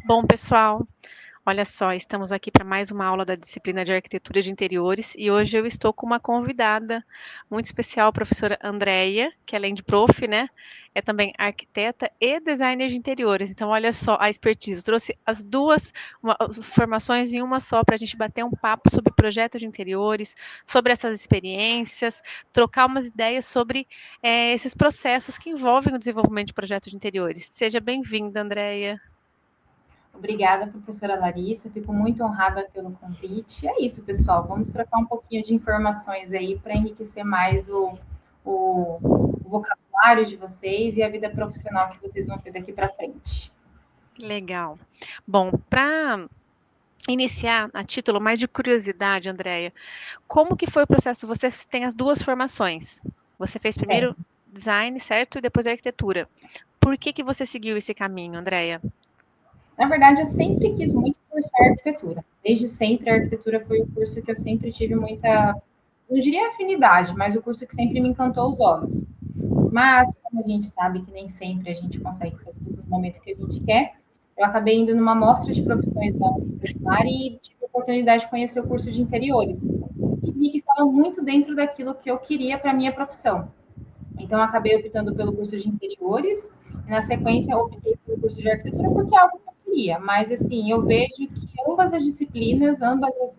Bom, pessoal, olha só, estamos aqui para mais uma aula da disciplina de Arquitetura de Interiores e hoje eu estou com uma convidada muito especial, a professora Andréia, que além de prof, né, é também arquiteta e designer de interiores. Então, olha só a expertise, trouxe as duas formações em uma só para a gente bater um papo sobre projeto de interiores, sobre essas experiências, trocar umas ideias sobre esses processos que envolvem o desenvolvimento de projetos de interiores. Seja bem-vinda, Andréia. Obrigada, professora Larissa. Fico muito honrada pelo convite. É isso, pessoal. Vamos trocar um pouquinho de informações aí para enriquecer mais o vocabulário de vocês e a vida profissional que vocês vão ter daqui para frente. Legal. Bom, para iniciar a título mais de curiosidade, Andréia, como que foi o processo? Você tem as duas formações. Você fez Tem. primeiro design, certo? E depois arquitetura. Por que que você seguiu esse caminho, Andréia? Na verdade, eu sempre quis muito cursar arquitetura. Desde sempre, a arquitetura foi o curso que eu sempre tive muita, não diria afinidade, mas o curso que sempre me encantou os olhos. Mas, como a gente sabe que nem sempre a gente consegue fazer tudo no momento que a gente quer, eu acabei indo numa mostra de profissões da Unicesumar e tive a oportunidade de conhecer o curso de interiores. E vi que estava muito dentro daquilo que eu queria para a minha profissão. Então, acabei optando pelo curso de interiores, e na sequência, optei pelo curso de arquitetura, porque é algo que eu queria. Mas, assim, eu vejo que ambas as disciplinas,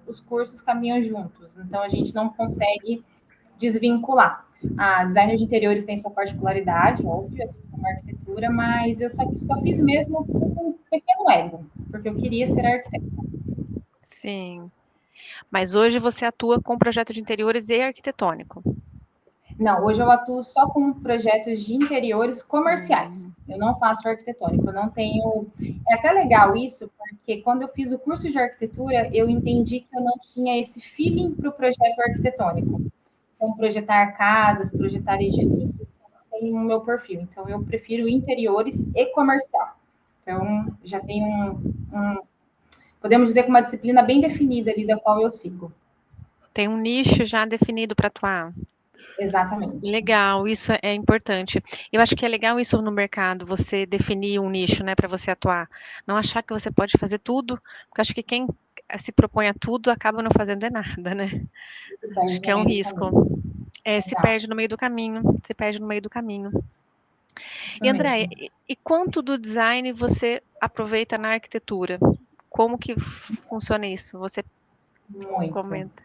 os cursos caminham juntos. Então, a gente não consegue desvincular. A design de interiores tem sua particularidade, óbvio, assim como a arquitetura, mas eu só fiz mesmo por um pequeno ego, porque eu queria ser arquiteta. Sim. Mas hoje você atua com projeto de interiores e arquitetônico. Não, hoje eu atuo só com projetos de interiores comerciais. Hum, Eu não faço arquitetônico, eu não tenho. É até legal isso, porque quando eu fiz o curso de arquitetura, eu entendi que eu não tinha esse feeling para o projeto arquitetônico. Então, projetar casas, projetar edifícios, não tem o meu perfil. Então, eu prefiro interiores e comercial. Então, já tem podemos dizer que uma disciplina bem definida ali da qual eu sigo. tem um nicho já definido para atuar. Exatamente. Legal, isso é importante. Eu acho que é legal isso no mercado, você definir um nicho, né, para você atuar. Não achar que você pode fazer tudo, porque eu acho que quem se propõe a tudo acaba não fazendo é nada, né? Se Acho perde que no é um meio do risco. caminho. Se Exato. perde no meio do caminho, se perde no meio do caminho. Isso E André, mesmo. e quanto do design você aproveita na arquitetura? Como que funciona isso? Você Muito. comenta.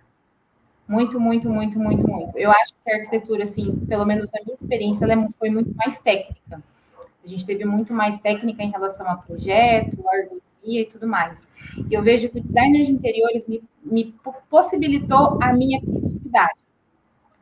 Muito, muito, muito, muito, muito. Eu acho que a arquitetura, assim, pelo menos na minha experiência, foi muito mais técnica. A gente teve muito mais técnica em relação a projeto, ergonomia e tudo mais. E eu vejo que o designer de interiores me possibilitou a minha criatividade.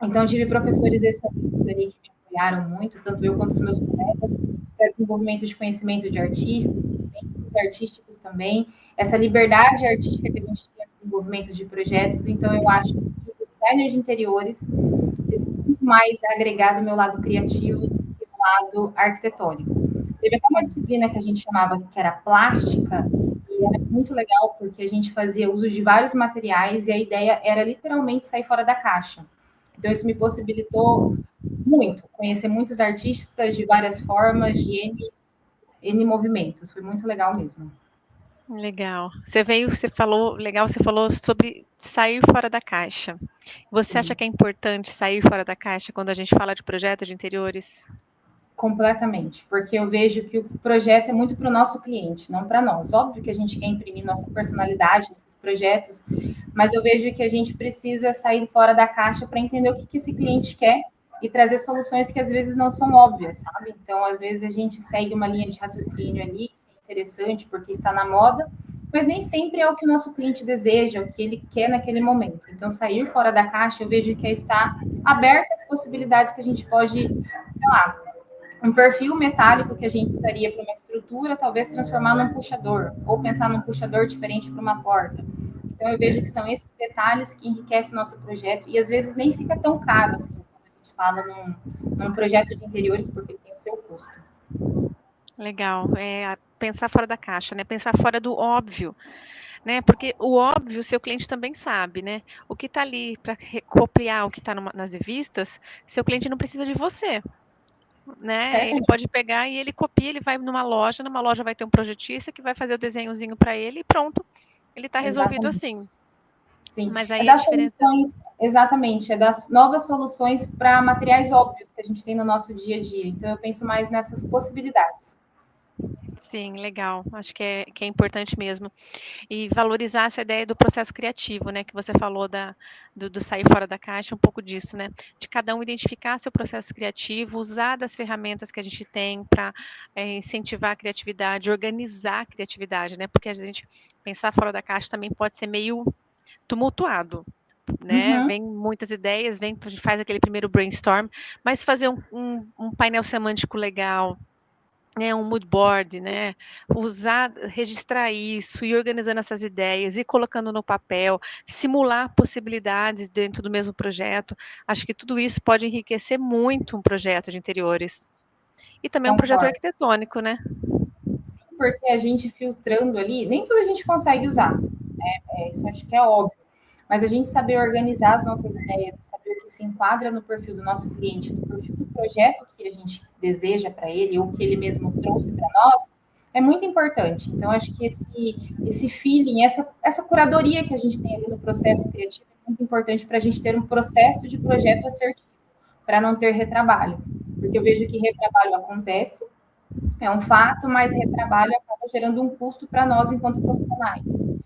Então, tive professores excelentes ali que me apoiaram muito, tanto eu quanto os meus colegas, para desenvolvimento de conhecimento de artistas, movimentos artísticos também, essa liberdade artística que a gente tinha no desenvolvimento de projetos. Então, eu acho que o designer de interiores teve muito mais agregado o meu lado criativo do que o lado arquitetônico. Teve até uma disciplina que a gente chamava que era plástica, e era muito legal porque a gente fazia uso de vários materiais e a ideia era literalmente sair fora da caixa. Então, isso me possibilitou muito, conhecer muitos artistas de várias formas, de N movimentos. Foi muito legal mesmo. Legal. Você falou sobre sair fora da caixa. Você acha Sim, que é importante sair fora da caixa quando a gente fala de projeto de interiores? completamente. Porque eu vejo que o projeto é muito para o nosso cliente, não para nós. Óbvio que a gente quer imprimir nossa personalidade nesses projetos, mas eu vejo que a gente precisa sair fora da caixa para entender o que esse cliente quer e trazer soluções que às vezes não são óbvias, sabe? Então, às vezes a gente segue uma linha de raciocínio ali, que é interessante porque está na moda, mas nem sempre é o que o nosso cliente deseja, o que ele quer naquele momento. Então, sair fora da caixa, eu vejo que é estar aberta às possibilidades que a gente pode, sei lá, um perfil metálico que a gente usaria para uma estrutura, talvez transformar num puxador, ou pensar num puxador diferente para uma porta. Então, eu vejo que são esses detalhes que enriquecem o nosso projeto e às vezes nem fica tão caro assim, quando a gente fala num projeto de interiores, porque ele tem o seu custo. Legal. Pensar fora da caixa, né? Pensar fora do óbvio, né? Porque o óbvio o seu cliente também sabe, né? O que está ali para copiar o que está nas revistas, seu cliente não precisa de você. né? Ele Certamente, pode pegar e ele copia, ele vai numa loja vai ter um projetista que vai fazer o desenhozinho para ele e pronto, ele está resolvido exatamente. assim. Sim, Mas é aí a das diferença, soluções, exatamente, é das novas soluções para materiais óbvios que a gente tem no nosso dia a dia. Então, eu penso mais nessas possibilidades. sim, legal. Acho que é importante mesmo. E valorizar essa ideia do processo criativo, né? Que você falou do sair fora da caixa, um pouco disso, né? De cada um identificar seu processo criativo, usar das ferramentas que a gente tem para incentivar a criatividade, organizar a criatividade, né? Porque a gente pensar fora da caixa também pode ser meio tumultuado, né? Uhum, Vem muitas ideias, a gente faz aquele primeiro brainstorm, mas fazer um painel semântico legal, né, um mood board, né, registrar isso, e organizando essas ideias, e colocando no papel, simular possibilidades dentro do mesmo projeto. Acho que tudo isso pode enriquecer muito um projeto de interiores. E também um projeto concordo. arquitetônico, né? Sim, porque a gente filtrando ali, nem tudo a gente consegue usar. Isso acho que é óbvio. Mas a gente saber organizar as nossas ideias, saber o que se enquadra no perfil do nosso cliente, no perfil do projeto que a gente deseja para ele, ou que ele mesmo trouxe para nós, é muito importante. Então, acho que esse feeling, essa curadoria que a gente tem ali no processo criativo é muito importante para a gente ter um processo de projeto assertivo, para não ter retrabalho. Porque eu vejo que retrabalho acontece, é um fato, mas retrabalho acaba gerando um custo para nós enquanto profissionais.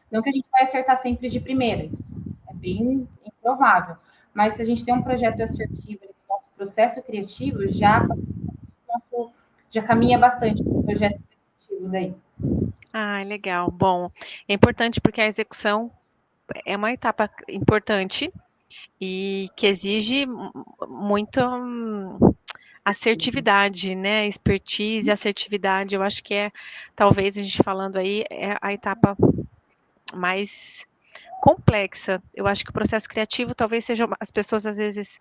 Não que a gente vai acertar sempre de primeira, isso é bem improvável. Mas se a gente tem um projeto assertivo no nosso processo criativo, já caminha bastante para o projeto executivo daí. Ah, legal. Bom, é importante porque a execução é uma etapa importante e que exige muito assertividade, né? Expertise, assertividade. Eu acho que talvez a gente falando aí, é a etapa mais complexa. Eu acho que o processo criativo talvez seja, as pessoas às vezes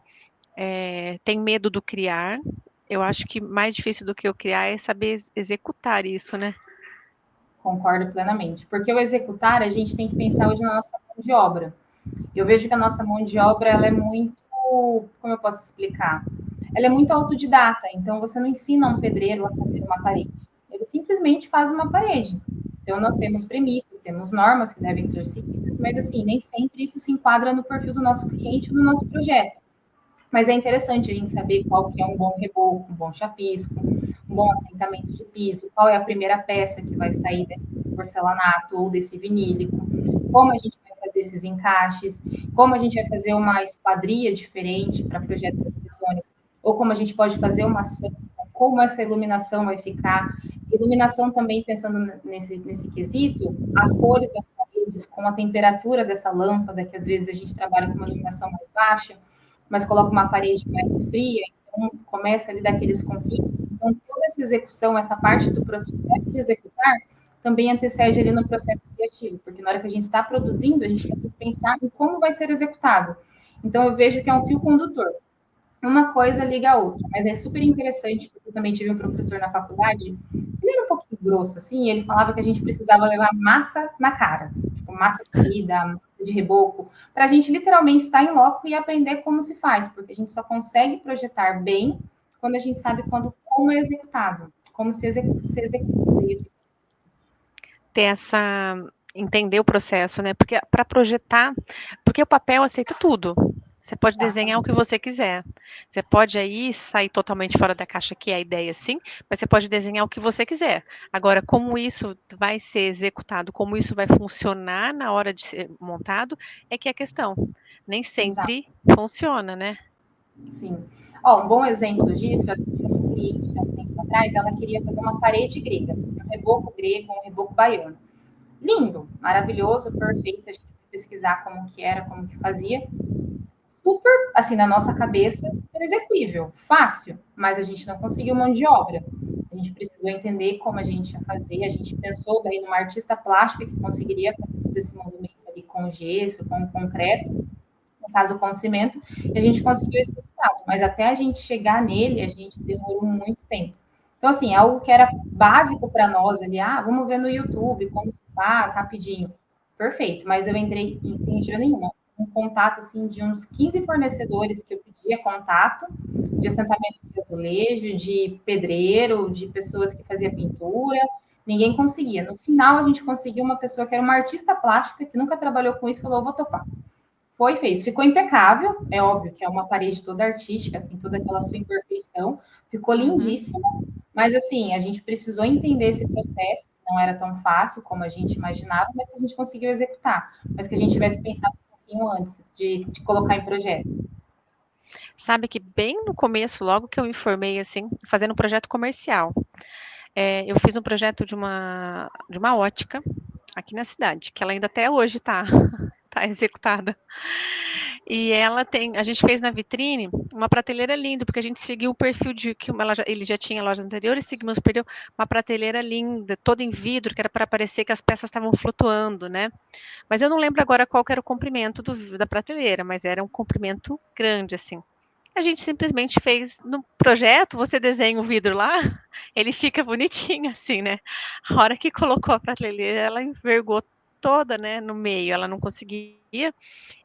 têm medo do criar. Eu acho que mais difícil do que o criar é saber executar isso, né? Concordo plenamente. Porque o executar, a gente tem que pensar hoje na nossa mão de obra. Eu vejo que a nossa mão de obra, ela é muito, como eu posso explicar? Ela é muito autodidata, então você não ensina um pedreiro a fazer uma parede. Ele simplesmente faz uma parede. Então nós temos premissas, temos normas que devem ser seguidas, mas assim, nem sempre isso se enquadra no perfil do nosso cliente ou do nosso projeto. Mas é interessante a gente saber qual que é um bom reboco, um bom chapisco, um bom assentamento de piso, qual é a primeira peça que vai sair desse porcelanato ou desse vinílico, como a gente vai fazer esses encaixes, como a gente vai fazer uma esquadria diferente para projeto arquitetônico, ou como a gente pode fazer uma santa, como essa iluminação vai ficar. Iluminação também, pensando nesse quesito, as cores das paredes, com a temperatura dessa lâmpada, que às vezes a gente trabalha com uma iluminação mais baixa, mas coloca uma parede mais fria, então começa ali daqueles conflitos. Então, toda essa execução, essa parte do processo de executar, também antecede ali no processo criativo, porque na hora que a gente está produzindo, a gente tem que pensar em como vai ser executado. Então, eu vejo que é um fio condutor. Uma coisa liga a outra, mas é super interessante, porque eu também tive um professor na faculdade, ele era um pouquinho grosso, assim, e ele falava que a gente precisava levar massa na cara, tipo, massa corrida, massa de reboco, para a gente literalmente estar em loco e aprender como se faz, porque a gente só consegue projetar bem quando a gente sabe como é executado, como se executa isso. Ter essa entender o processo, né? Porque para projetar, porque o papel aceita tudo. Você pode desenhar o Exatamente. que você quiser. Você pode aí sair totalmente fora da caixa, que é a ideia, sim, mas você pode desenhar o que você quiser. Agora, como isso vai ser executado, como isso vai funcionar na hora de ser montado, é que é a questão. Nem Exato. sempre funciona, né? Sim. Ó, um bom exemplo disso, eu tinha uma cliente há um tempo atrás, ela queria fazer uma parede grega, um reboco grego, um reboco baiano. Lindo, maravilhoso, perfeito. A gente foi pesquisar como que era, como que fazia. Super, assim, na nossa cabeça, super execuível, fácil, mas a gente não conseguiu mão de obra. A gente precisou entender como a gente ia fazer. A gente pensou daí numa artista plástica que conseguiria fazer todo esse movimento ali com gesso, com concreto, no caso com cimento, e a gente conseguiu esse resultado. Mas até a gente chegar nele, a gente demorou muito tempo. Então, assim, algo que era básico para nós ali, vamos ver no YouTube como se faz rapidinho. Perfeito, mas eu entrei sem mentira nenhuma. Um contato assim de uns 15 fornecedores que eu pedia contato, de assentamento de azulejo, de pedreiro, de pessoas que faziam pintura. Ninguém conseguia. No final, a gente conseguiu uma pessoa que era uma artista plástica, que nunca trabalhou com isso, falou: vou topar. Foi, fez. Ficou impecável. É óbvio que é uma parede toda artística, tem toda aquela sua imperfeição. Ficou Uhum. lindíssima. Mas, assim, a gente precisou entender esse processo, que não era tão fácil como a gente imaginava, mas que a gente conseguiu executar. Mas que a gente tivesse pensado um pouquinho antes de colocar em projeto. Sabe que bem no começo, logo que eu me formei, assim, fazendo um projeto comercial, eu fiz um projeto de uma ótica aqui na cidade, que ela ainda até hoje está tá executada. E ela tem, a gente fez na vitrine uma prateleira linda, porque a gente seguiu o perfil de que ele já tinha lojas anteriores, seguimos o perfil, uma prateleira linda, toda em vidro, que era para parecer que as peças estavam flutuando, né? Mas eu não lembro agora qual que era o comprimento da prateleira, mas era um comprimento grande, assim. A gente simplesmente fez no projeto, você desenha o vidro lá, ele fica bonitinho assim, né? A hora que colocou a prateleira, ela envergou toda, né, no meio, ela não conseguia,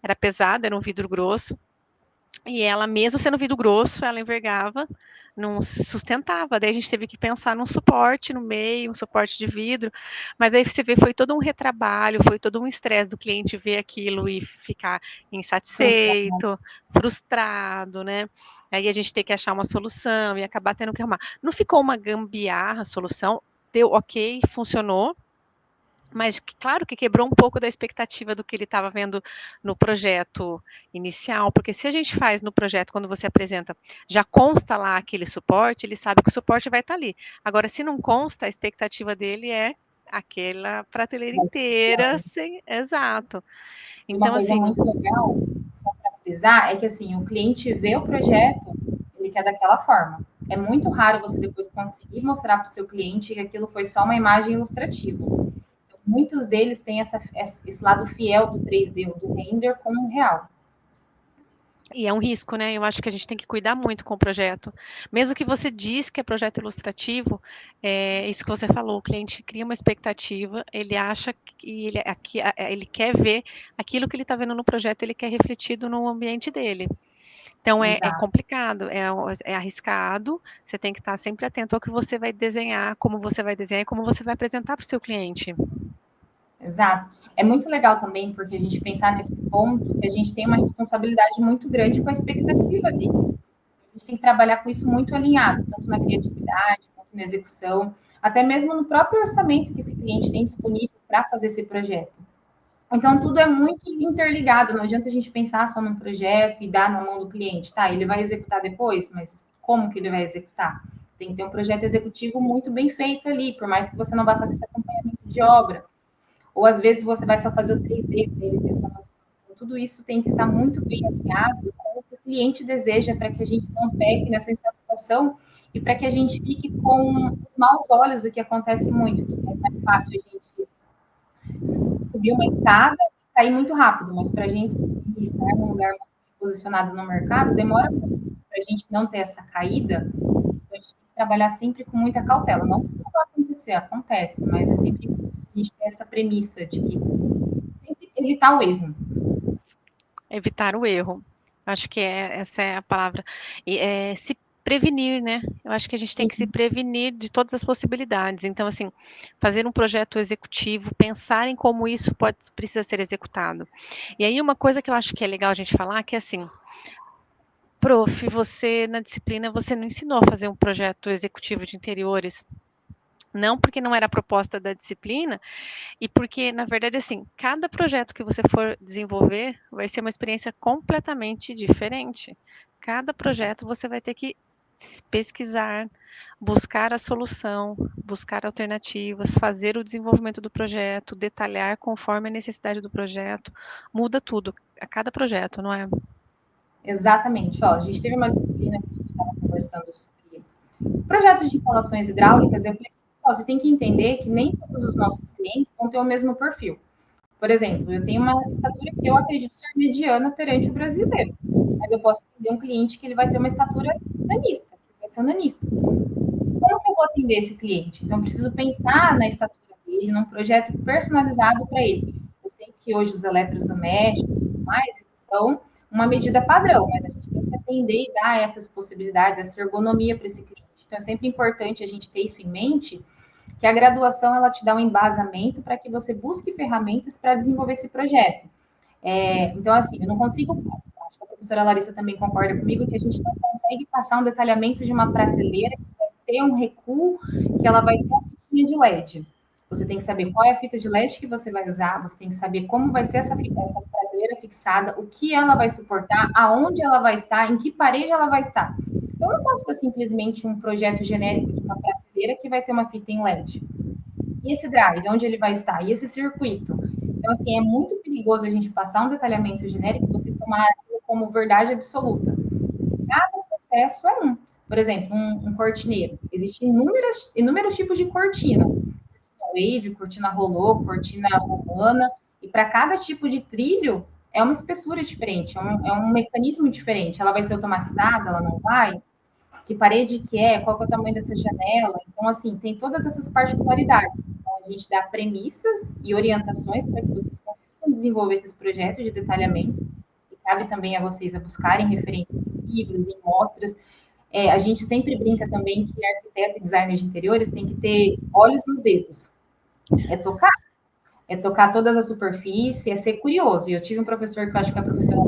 era pesada, era um vidro grosso, e ela, mesmo sendo vidro grosso, ela envergava, não se sustentava. Daí a gente teve que pensar num suporte no meio, um suporte de vidro. Mas aí você vê, foi todo um retrabalho, foi todo um estresse do cliente ver aquilo e ficar Frustrado. insatisfeito, frustrado, né? Aí a gente tem que achar uma solução e acabar tendo que arrumar. Não ficou uma gambiarra a solução, deu ok, funcionou, mas claro que quebrou um pouco da expectativa do que ele estava vendo no projeto inicial, porque se a gente faz no projeto, quando você apresenta, já consta lá aquele suporte, ele sabe que o suporte vai estar ali. Agora, se não consta, a expectativa dele é aquela prateleira inteira, sem, exato. E uma Então, coisa assim, muito legal, só para frisar, é que assim, o cliente vê o projeto, ele quer daquela forma. É muito raro você depois conseguir mostrar para o seu cliente que aquilo foi só uma imagem ilustrativa. Então, muitos deles têm esse lado fiel do 3D, do render, com o real. e é um risco, né? Eu acho que a gente tem que cuidar muito com o projeto. Mesmo que você diz que é projeto ilustrativo, é isso que você falou, o cliente cria uma expectativa, ele acha que ele quer ver aquilo que ele está vendo no projeto, ele quer refletido no ambiente dele. Então é Exato. complicado, é arriscado, você tem que estar sempre atento ao que você vai desenhar, como você vai desenhar e como você vai apresentar para o seu cliente. Exato. É muito legal também, porque a gente pensar nesse ponto que a gente tem uma responsabilidade muito grande com a expectativa dele. A gente tem que trabalhar com isso muito alinhado, tanto na criatividade, quanto na execução, até mesmo no próprio orçamento que esse cliente tem disponível para fazer esse projeto. Então, tudo é muito interligado, não adianta a gente pensar só num projeto e dar na mão do cliente, tá? Ele vai executar depois, mas como que ele vai executar? Tem que ter um projeto executivo muito bem feito ali, por mais que você não vá fazer esse acompanhamento de obra. Ou às vezes você vai só fazer o 3D para ele ter essa noção. Então, tudo isso tem que estar muito bem alinhado com o que o cliente deseja para que a gente não peque nessa insatisfação e para que a gente fique com os maus olhos, o que acontece muito, que é mais fácil a gente subir uma escada e cair muito rápido, mas para a gente subir e estar num lugar muito posicionado no mercado, demora muito. Para a gente não ter essa caída, a gente tem que trabalhar sempre com muita cautela. Não que isso não vai acontecer, acontece, mas é sempre importante a gente ter essa premissa de que sempre evitar o erro. Evitar o erro. Acho que essa é a palavra. E se prevenir, né? Eu acho que a gente tem que se Sim, prevenir de todas as possibilidades. Então, assim, fazer um projeto executivo, pensar em como isso precisa ser executado. E aí, uma coisa que eu acho que é legal a gente falar, que é assim, prof, você na disciplina, você não ensinou a fazer um projeto executivo de interiores. Não porque não era a proposta da disciplina, e porque, na verdade, assim, cada projeto que você for desenvolver vai ser uma experiência completamente diferente. Cada exato. projeto você vai ter que pesquisar, buscar a solução, buscar alternativas, fazer o desenvolvimento do projeto, detalhar conforme a necessidade do projeto. Muda tudo a cada projeto, não é? Exatamente. Ó, a gente teve uma disciplina que a gente estava conversando sobre projetos de instalações hidráulicas. Eu falei assim, pessoal, vocês têm que entender que nem todos os nossos clientes vão ter o mesmo perfil. Por exemplo, eu tenho uma estatura que eu acredito ser mediana perante o brasileiro, mas eu posso atender um cliente que ele vai ter uma estatura nanista, que vai ser um nanista. Como que eu vou atender esse cliente? Então, eu preciso pensar na estatura dele, num projeto personalizado para ele. Eu sei que hoje os eletrodomésticos e tudo mais, eles são uma medida padrão, mas a gente tem que ter entender e dar essas possibilidades, essa ergonomia para esse cliente. Então, é sempre importante a gente ter isso em mente, que a graduação ela te dá um embasamento para que você busque ferramentas para desenvolver esse projeto. Então, assim, eu não consigo, acho que a professora Larissa também concorda comigo, que a gente não consegue passar um detalhamento de uma prateleira que vai ter um recuo, que ela vai ter a fitinha de LED. Você tem que saber qual é a fita de LED que você vai usar, você tem que saber como vai ser essa prateleira fixada, o que ela vai suportar, aonde ela vai estar, em que parede ela vai estar. Então, eu não posso ter simplesmente um projeto genérico de uma prateleira que vai ter uma fita em LED. E esse drive, onde ele vai estar? E esse circuito? Então, assim, é muito perigoso a gente passar um detalhamento genérico e vocês tomarem como verdade absoluta. Cada processo é um. Por exemplo, um cortineiro. Existem inúmeros tipos de cortina. Wave, cortina rolô, cortina romana. E para cada tipo de trilho, é uma espessura diferente, é um mecanismo diferente. Ela vai ser automatizada, ela não vai? Que parede que é, qual que é o tamanho dessa janela. Então, assim, tem todas essas particularidades. Então, a gente dá premissas e orientações para que vocês consigam desenvolver esses projetos de detalhamento. E cabe também a vocês a buscarem referências em livros, em mostras. A gente sempre brinca também que arquiteto e designer de interiores tem que ter olhos nos dedos. É tocar. É tocar todas as superfícies, é ser curioso. E eu tive um professor que eu acho que é a professora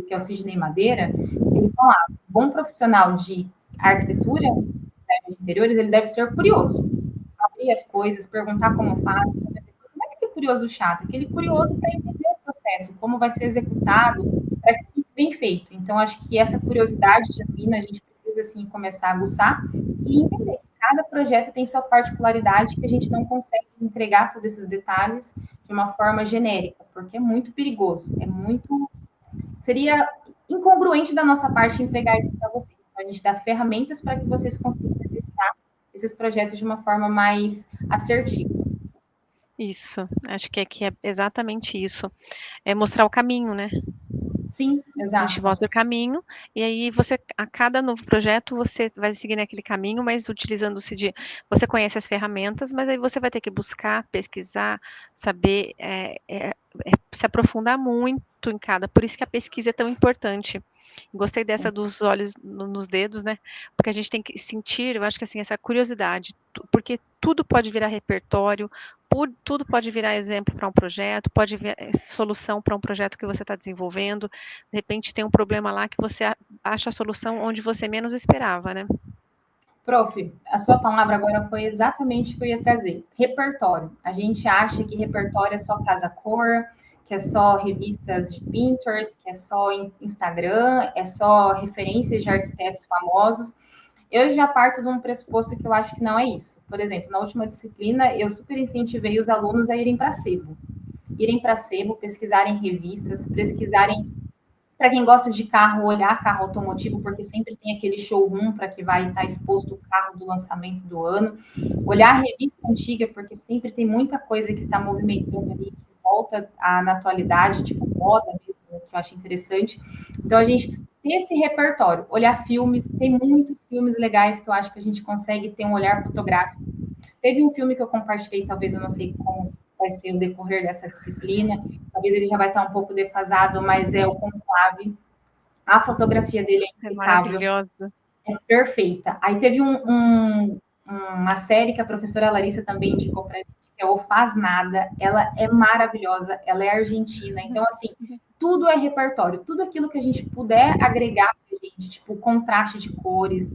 que é o Sidney Madeira, ele falava, bom profissional de arquitetura, de interiores, ele deve ser curioso. Abrir as coisas, perguntar como faz, como executa. Não é aquele curioso chato, aquele curioso para entender o processo, como vai ser executado, para que fique bem feito. Então, acho que essa curiosidade genuína a gente precisa, assim, começar a aguçar e entender que cada projeto tem sua particularidade, que a gente não consegue entregar todos esses detalhes de uma forma genérica, porque é muito perigoso, seria incongruente da nossa parte entregar isso para vocês. Então, a gente dá ferramentas para que vocês consigam executar esses projetos de uma forma mais assertiva. Isso, acho que aqui é exatamente isso. É mostrar o caminho, né? Sim, A gente exato. mostra o caminho, e aí você, a cada novo projeto, você vai seguir naquele caminho, mas utilizando-se de. Você conhece as ferramentas, mas aí você vai ter que buscar, pesquisar, saber, se aprofundar muito em cada. Por isso que a pesquisa é tão importante. Gostei dessa dos olhos nos dedos, né? Porque a gente tem que sentir, eu acho que assim, essa curiosidade, porque tudo pode virar repertório, tudo pode virar exemplo para um projeto, pode vir solução para um projeto que você está desenvolvendo. De repente tem um problema lá que você acha a solução onde você menos esperava, né? Prof, a sua palavra agora foi exatamente o que eu ia trazer. Repertório. A gente acha que repertório é só casa cor, que é só revistas de Pinterest, que é só Instagram, é só referências de arquitetos famosos. Eu já parto de um pressuposto que eu acho que não é isso. Por exemplo, na última disciplina, eu super incentivei os alunos a irem para sebo. Irem para sebo, pesquisarem revistas, pesquisarem. Para quem gosta de carro, olhar carro automotivo, porque sempre tem aquele showroom para que vai estar exposto o carro do lançamento do ano. Olhar a revista antiga, porque sempre tem muita coisa que está movimentando ali, que volta na atualidade, tipo moda mesmo, né, que eu acho interessante. Então, a gente ter esse repertório, olhar filmes, tem muitos filmes legais que eu acho que a gente consegue ter um olhar fotográfico. Teve um filme que eu compartilhei, talvez eu não sei como vai ser o decorrer dessa disciplina, talvez ele já vai estar um pouco defasado, mas é o Conclave. A fotografia dele é É impecável, maravilhosa. é perfeita. Aí teve uma série que a professora Larissa também indicou para a gente, que é O Faz Nada. Ela é maravilhosa, ela é argentina. Então, assim, tudo é repertório. Tudo aquilo que a gente puder agregar para a gente, tipo contraste de cores,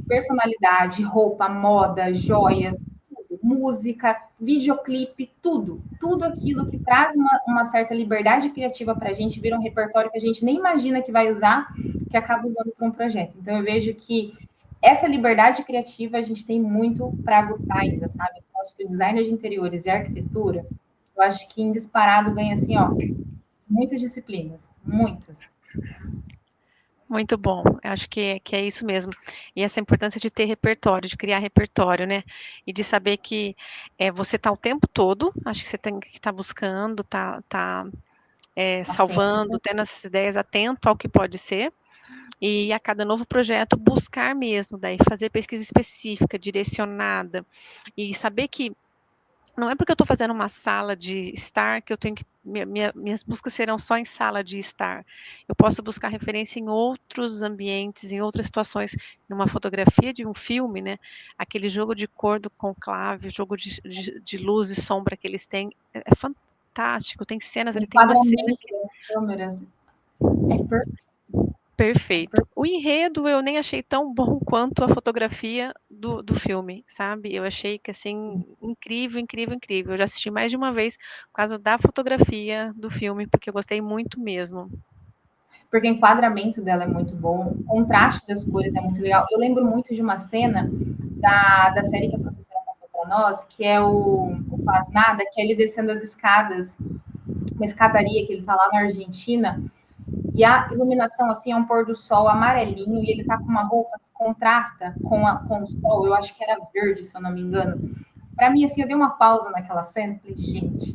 personalidade, roupa, moda, joias, tudo, música, videoclipe, tudo. Tudo aquilo que traz uma certa liberdade criativa para a gente, vira um repertório que a gente nem imagina que vai usar, que acaba usando para um projeto. Então, eu vejo que essa liberdade criativa a gente tem muito para aguçar ainda, sabe? Eu acho que o designer de interiores e arquitetura, eu acho que em disparado ganha assim, ó, muitas disciplinas, muitas. Muito bom, eu acho que é isso mesmo. E essa importância de ter repertório, de criar repertório, né? E de saber que você está o tempo todo, acho que você tem que estar buscando, salvando, Atento. tendo essas ideias, atento ao que pode ser, e a cada novo projeto buscar mesmo, daí fazer pesquisa específica, direcionada, e saber que não é porque eu estou fazendo uma sala de estar que eu tenho que minhas buscas serão só em sala de estar. Eu posso buscar referência em outros ambientes, em outras situações, numa fotografia de um filme, né? Aquele jogo de cor do conclave, o jogo de luz e sombra que eles têm, é fantástico. Tem cenas, O ele tem uma cena enquadramento das câmeras é perfeito. perfeito. O enredo eu nem achei tão bom quanto a fotografia do filme, sabe? Eu achei que, assim, incrível, incrível, incrível. Eu já assisti mais de uma vez por causa da fotografia do filme, porque eu gostei muito mesmo. Porque o enquadramento dela é muito bom, o contraste das cores é muito legal. Eu lembro muito de uma cena da série que a professora passou para nós, que é o Faz Nada, que é ele descendo as escadas, uma escadaria que ele está lá na Argentina, e a iluminação, assim, é um pôr do sol amarelinho, e ele tá com uma roupa que contrasta com o sol, eu acho que era verde, se eu não me engano. Para mim, assim, eu dei uma pausa naquela cena e falei, gente,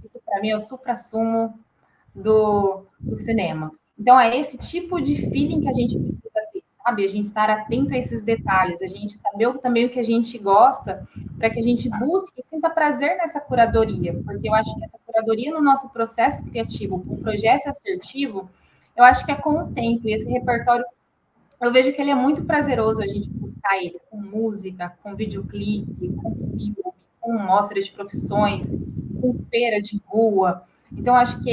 isso para mim é o suprassumo do cinema. Então, é esse tipo de feeling que a gente precisa ter, sabe? A gente estar atento a esses detalhes, a gente saber também o que a gente gosta, para que a gente busque e sinta prazer nessa curadoria, porque eu acho que essa curadoria no nosso processo criativo, um projeto assertivo, eu acho que é com o tempo, e esse repertório, eu vejo que ele é muito prazeroso a gente buscar ele com música, com videoclipe, com filme, com mostra de profissões, com feira de rua. Então, acho que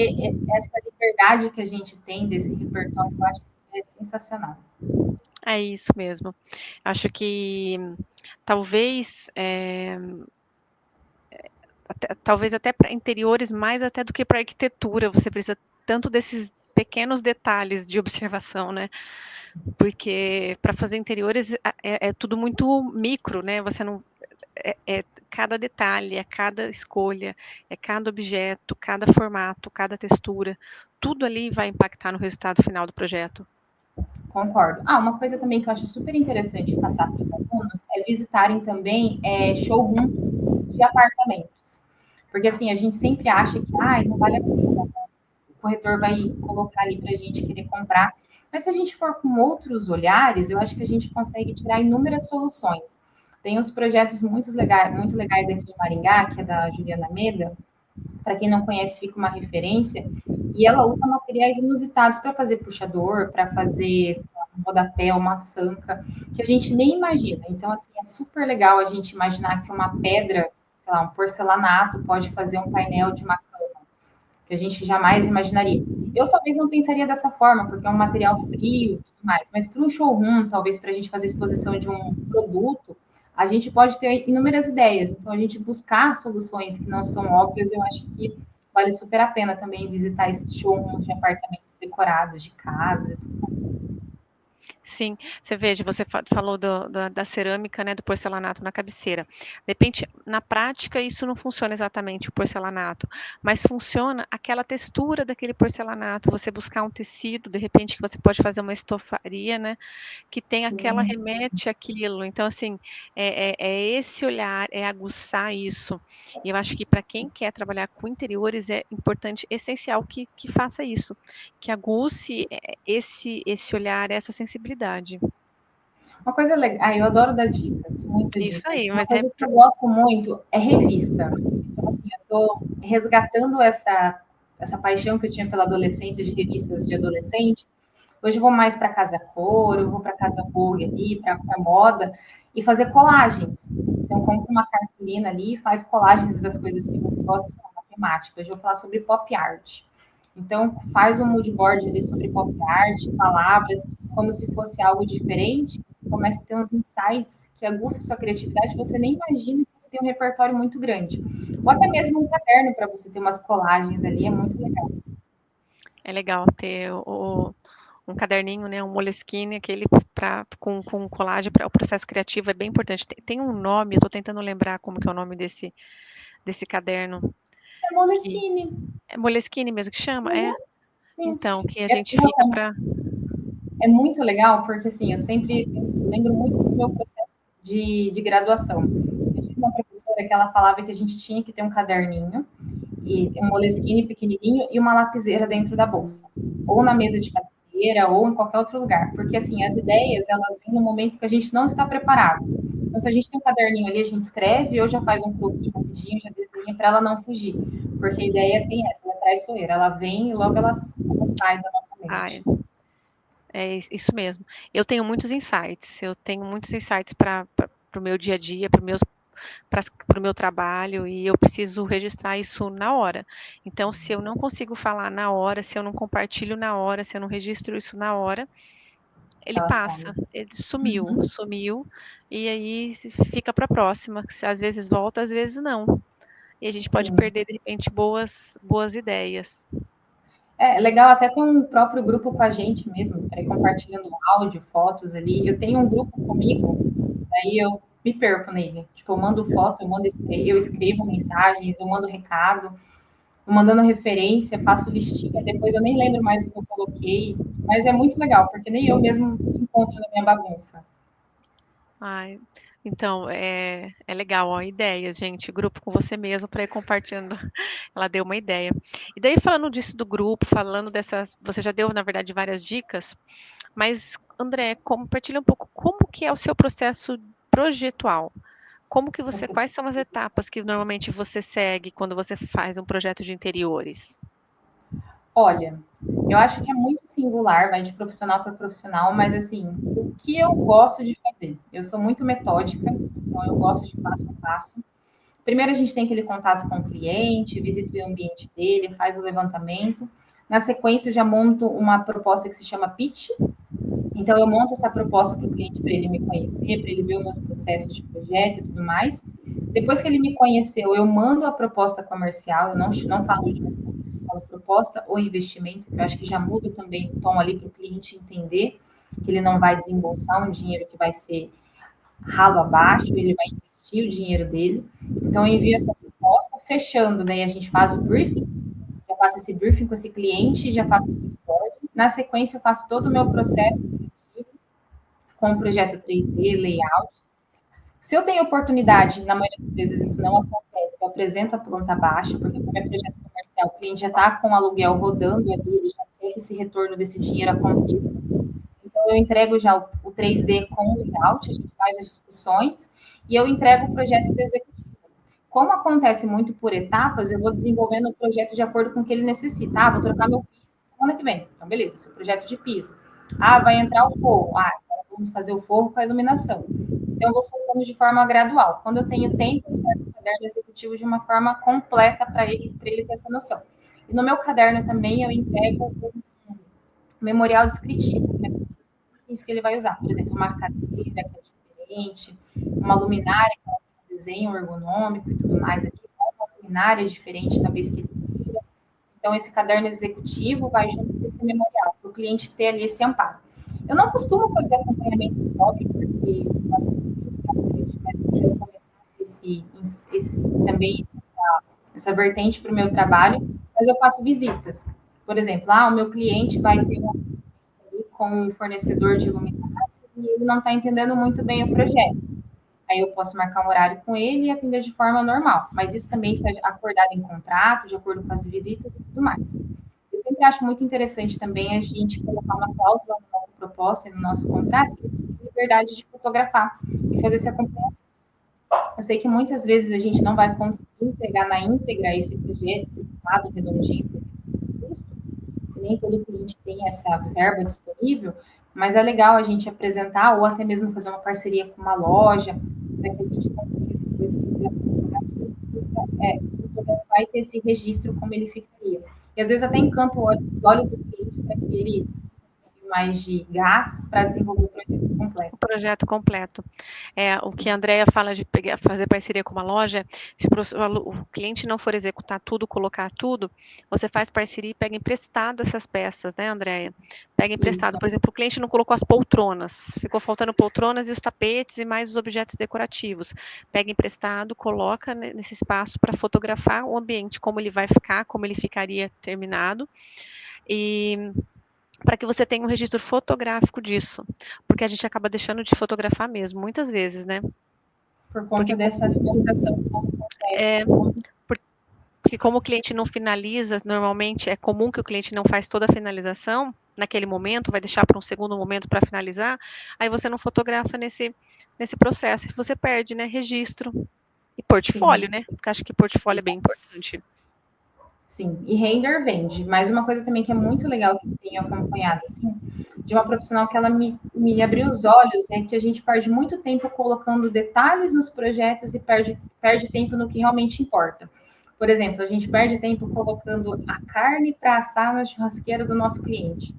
essa liberdade que a gente tem desse repertório, eu acho que é sensacional. É isso mesmo. Acho que talvez, talvez até para interiores mais até do que para arquitetura, você precisa tanto desses pequenos detalhes de observação, né? Porque para fazer interiores é tudo muito micro, né? Você não é cada detalhe, é cada escolha, é cada objeto, cada formato, cada textura, tudo ali vai impactar no resultado final do projeto. Concordo. Ah, uma coisa também que eu acho super interessante passar para os alunos é visitarem também showrooms de apartamentos. Porque assim, a gente sempre acha que não vale a pena, o corretor vai colocar ali para a gente querer comprar. Mas se a gente for com outros olhares, eu acho que a gente consegue tirar inúmeras soluções. Tem uns projetos muito legais aqui em Maringá, que é da Juliana Meda. Para quem não conhece, fica uma referência. E ela usa materiais inusitados para fazer puxador, para fazer um rodapé, uma sanca, que a gente nem imagina. Então, assim, é super legal a gente imaginar que uma pedra, sei lá, um porcelanato, pode fazer um painel de uma que a gente jamais imaginaria. Eu talvez não pensaria dessa forma, porque é um material frio e tudo mais, mas para um showroom, talvez para a gente fazer exposição de um produto, a gente pode ter inúmeras ideias. Então, a gente buscar soluções que não são óbvias, eu acho que vale super a pena também visitar esses showrooms de apartamentos decorados, de casas e tudo mais. Sim, você veja, você falou da cerâmica, né, do porcelanato na cabeceira. De repente, na prática, isso não funciona exatamente o porcelanato, mas funciona aquela textura daquele porcelanato. Você buscar um tecido, de repente, que você pode fazer uma estofaria, né, que tem aquela Sim. remete àquilo. Então, assim, é esse olhar, é aguçar isso. E eu acho que para quem quer trabalhar com interiores é importante, essencial que faça isso, que aguce esse olhar, essa sensibilidade. Uma coisa legal, eu adoro dar dicas, muitas Isso dicas. aí, Uma mas é coisa que eu gosto muito é revista. Então, assim, eu estou resgatando essa paixão que eu tinha pela adolescência, de revistas de adolescente. Hoje eu vou mais para Casa Cor, eu vou para Casa Vogue ali, para moda, e fazer colagens. Então, compra uma cartolina ali e faz colagens das coisas que você gosta, sei lá, matemática. Hoje eu vou falar sobre pop art. Então, faz um mood board ali sobre pop art, palavras, como se fosse algo diferente. Você começa a ter uns insights que aguçam sua criatividade, você nem imagina que você tem um repertório muito grande. Ou até mesmo um caderno para você ter umas colagens ali, é muito legal. é legal ter um caderninho, né, um Moleskine, aquele com colagem para o processo criativo é bem importante. Tem um nome, eu estou tentando lembrar como que é o nome desse caderno. É Que Moleskine. é Moleskine mesmo que chama? É. Sim. Então, que a gente Nossa, fica para. é muito legal, porque assim, eu lembro muito do meu processo de graduação. Eu tive uma professora que ela falava que a gente tinha que ter um caderninho, e um Moleskine pequenininho e uma lapiseira dentro da bolsa. Ou na mesa de cabeceira, ou em qualquer outro lugar. Porque assim, as ideias, elas vêm no momento que a gente não está preparado. Então, se a gente tem um caderninho ali, a gente escreve, ou já faz um croquis rapidinho, já desenha para ela não fugir. Porque a ideia tem essa, ela é traiçoeira. Ela vem e logo ela sai da nossa Ai, mente. é isso mesmo. Eu tenho muitos insights para o meu dia a dia, para o meu trabalho, e eu preciso registrar isso na hora. Então, se eu não consigo falar na hora, se eu não compartilho na hora, se eu não registro isso na hora, ele Ela some. passa, ele sumiu, e aí fica para a próxima. Às vezes volta, às vezes não. E a gente pode Sim. perder, de repente, boas ideias. É legal até ter um próprio grupo com a gente mesmo, para ir compartilhando áudio, fotos ali. Eu tenho um grupo comigo, daí eu me perco nele. Tipo, eu mando foto, eu escrevo mensagens, eu mando recado, vou mandando referência, faço listinha, depois eu nem lembro mais o que eu coloquei. Mas é muito legal, porque nem eu mesmo me encontro na minha bagunça. Ai, então, é legal, ó, ideias, gente, grupo com você mesmo para ir compartilhando. Ela deu uma ideia. E daí, falando disso do grupo, falando dessas, você já deu, na verdade, várias dicas, mas, André, compartilha um pouco como que é o seu processo projetual. Quais são as etapas que normalmente você segue quando você faz um projeto de interiores? Olha, eu acho que é muito singular, vai de profissional para profissional, mas assim, o que eu gosto de fazer? Eu sou muito metódica, então eu gosto de passo a passo. Primeiro a gente tem aquele contato com o cliente, visita o ambiente dele, faz o levantamento. Na sequência, eu já monto uma proposta que se chama pitch. Então, eu monto essa proposta para o cliente, para ele me conhecer, para ele ver os meus processos de projeto e tudo mais. Depois que ele me conheceu, eu mando a proposta comercial, eu não falo de orçamento, eu falo proposta ou investimento, que eu acho que já muda também o tom ali para o cliente entender que ele não vai desembolsar um dinheiro que vai ser ralo abaixo, ele vai investir o dinheiro dele. Então, eu envio essa proposta, fechando, daí a gente faz o briefing, já faço esse briefing com esse cliente, já faço o report. Na sequência, eu faço todo o meu processo com o projeto 3D, layout. Se eu tenho oportunidade, na maioria das vezes isso não acontece, eu apresento a planta baixa, porque como é projeto comercial, o cliente já está com o aluguel rodando ali, ele já quer que esse retorno desse dinheiro aconteça. Então, eu entrego já o 3D com o layout, a gente faz as discussões, e eu entrego o projeto do executivo. Como acontece muito por etapas, eu vou desenvolvendo o projeto de acordo com o que ele necessita. Ah, vou trocar meu piso semana que vem. Então, beleza, seu projeto de piso. Ah, vai entrar o forro. Ah, então vamos fazer o forro com a iluminação. Então, eu vou soltando de forma gradual. Quando eu tenho tempo, eu pego o caderno executivo de uma forma completa para ele ter essa noção. E no meu caderno também eu entrego um memorial descritivo, que é isso que ele vai usar. Por exemplo, uma cadeira que é diferente, uma luminária que tem um desenho ergonômico e tudo mais aqui, uma luminária diferente, talvez que ele queira. Então, esse caderno executivo vai junto com esse memorial, para o cliente ter ali esse amparo. Eu não costumo fazer acompanhamento de hobby, porque bastante, mas eu quero começar também essa vertente para o meu trabalho, mas eu faço visitas. Por exemplo, o meu cliente vai ter uma com um fornecedor de luminárias e ele não está entendendo muito bem o projeto. Aí eu posso marcar um horário com ele e atender de forma normal. Mas isso também está acordado em contrato, de acordo com as visitas e tudo mais. Eu sempre acho muito interessante também a gente colocar uma cláusula na nossa proposta e no nosso contrato que tem liberdade de fotografar e fazer esse acompanhamento. Eu sei que muitas vezes a gente não vai conseguir entregar na íntegra esse projeto, esse quadro redondinho, custo, nem todo cliente tem essa verba disponível, mas é legal a gente apresentar ou até mesmo fazer uma parceria com uma loja para que a gente consiga depois fazer a vai ter esse registro como ele ficaria. E às vezes até encanta os olhos do cliente para que ele mais de gás para desenvolver o projeto completo. O projeto completo. O que a Andrea fala de fazer parceria com uma loja, se o cliente não for executar tudo, colocar tudo, você faz parceria e pega emprestado essas peças, né, Andrea? Pega emprestado, Isso. por exemplo, o cliente não colocou as poltronas, ficou faltando poltronas e os tapetes e mais os objetos decorativos. Pega emprestado, coloca nesse espaço para fotografar o ambiente, como ele vai ficar, como ele ficaria terminado. E para que você tenha um registro fotográfico disso, porque a gente acaba deixando de fotografar mesmo, muitas vezes, né? Por Porque, conta dessa finalização que não acontece. é, porque Porque como o cliente não finaliza, normalmente é comum que o cliente não faz toda a finalização naquele momento, vai deixar para um segundo momento para finalizar, aí você não fotografa nesse processo, e você perde, né, registro e portfólio, Sim, né, porque acho que portfólio é bem importante. sim. E render vende. Mas uma coisa também que é muito legal que eu tenho acompanhado, assim, de uma profissional que ela me abriu os olhos, é que a gente perde muito tempo colocando detalhes nos projetos e perde tempo no que realmente importa. Por exemplo, a gente perde tempo colocando a carne para assar na churrasqueira do nosso cliente.